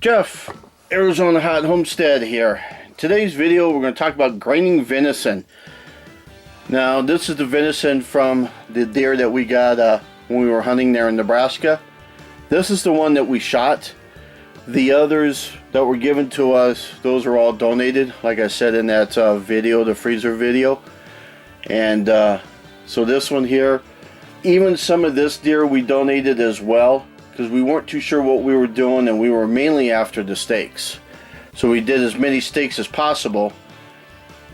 Jeff, Arizona Hot Homestead here. Today's video we're going to talk about grinding venison. Now this is the venison from the deer that we got when we were hunting there in Nebraska. This is the one that we shot. The others that were given to us, those are all donated, like I said in that video, the freezer video. And so this one here, even some of this deer we donated as well, because we weren't too sure what we were doing, and we were mainly after the steaks. So we did as many steaks as possible,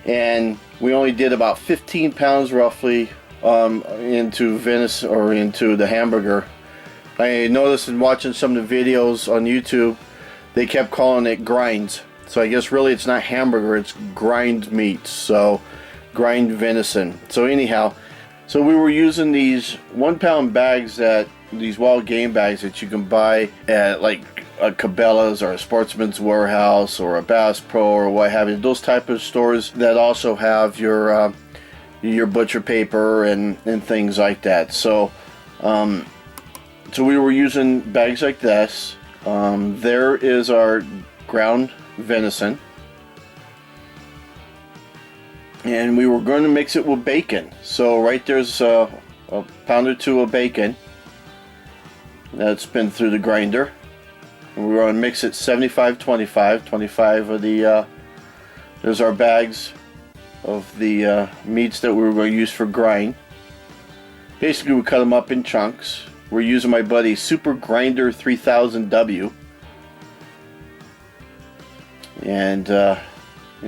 and we only did about 15 pounds roughly into venison, or into the hamburger. I noticed in watching some of the videos on YouTube, they kept calling it grinds. So I guess really it's not hamburger, it's grind meat. So grind venison. So anyhow, so we were using these 1 pound bags, that these wild game bags that you can buy at like a Cabela's or a Sportsman's Warehouse or a Bass Pro or what have you. Those type of stores that also have your butcher paper and things like that. So so we were using bags like this. There is our ground venison, and we were going to mix it with bacon. So right there's a pound or two of bacon that's been through the grinder, and we're going to mix it 75-25. 25 of the there's our bags of the meats that we were going to use for grind. Basically we cut them up in chunks. We're using my buddy Super Grinder 3000W, and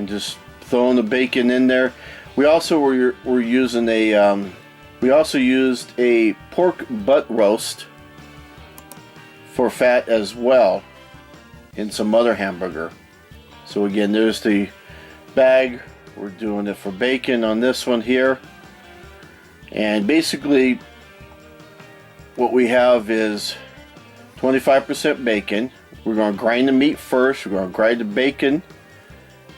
just throwing the bacon in there. We also were using a we also used a pork butt roast for fat as well, in some other hamburger. So again, there's the bag. We're doing it for bacon on this one here, and basically what we have is 25% bacon. We're going to grind the meat first, we're going to grind the bacon,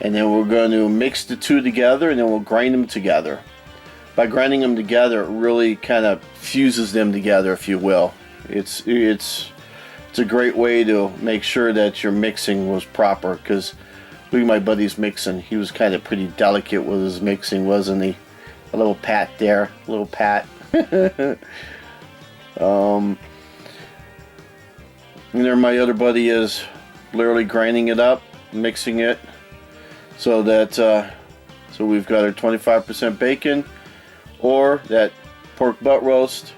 and then we're going to mix the two together, and then we'll grind them together. By grinding them together, it really kind of fuses them together, if you will. It's a great way to make sure that your mixing was proper, because look at my buddy's mixing. He was kind of pretty delicate with his mixing, wasn't he? A little pat there, a little pat. And there my other buddy is literally grinding it up, mixing it, so that so we've got our 25% bacon, or that pork butt roast.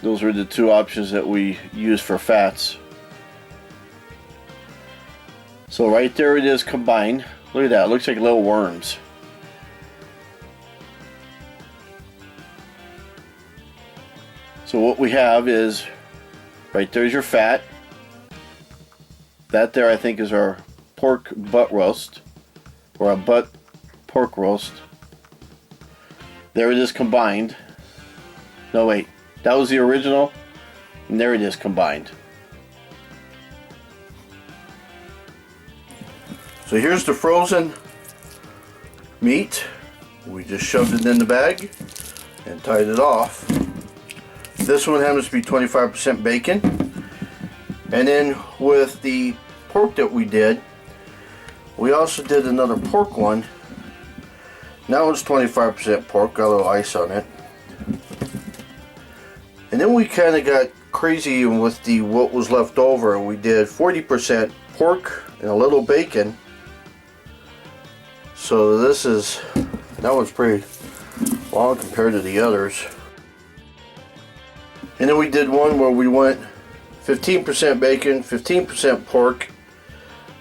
Those are the two options that we use for fats. So right there it is combined. Look at that, it looks like little worms. So what we have is, right there's your fat. That there I think is our pork butt roast, or a butt pork roast. There it is combined. No wait, that was the original, and there it is combined. So here's the frozen meat. We just shoved it in the bag and tied it off. This one happens to be 25% bacon. And then with the pork that we did, we also did another pork one. That one's 25% pork, got a little ice on it. And then we kind of got crazy with the what was left over, and we did 40% pork and a little bacon. So that one's pretty long compared to the others. And then we did one where we went 15% bacon, 15% pork.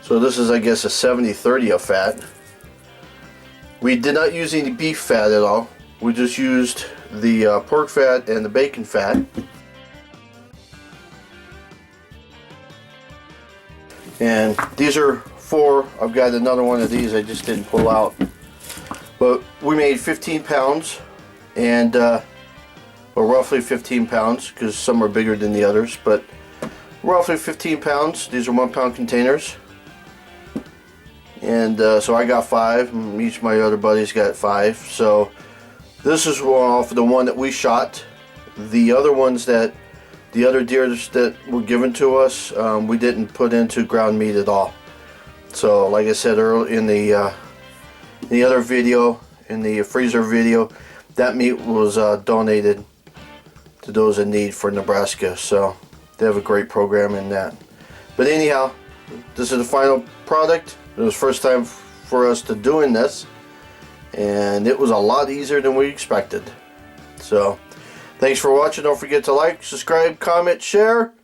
So this is, I guess, a 70-30 of fat. We did not use any beef fat at all. We just used the pork fat and the bacon fat. And these are 4. I've got another one of these I just didn't pull out. But we made 15 pounds, and or roughly 15 pounds, because some are bigger than the others, but roughly 15 pounds. These are 1 pound containers. And so I got 5, and each of my other buddies got 5. So this is off the one that we shot. The other ones that The other deers that were given to us, we didn't put into ground meat at all. So like I said earlier in the other video, in the freezer video, that meat was donated to those in need for Nebraska. So they have a great program in that. But anyhow, this is the final product. It was the first time for us to doing this, and it was a lot easier than we expected. So thanks for watching. Don't forget to like, subscribe, comment, share,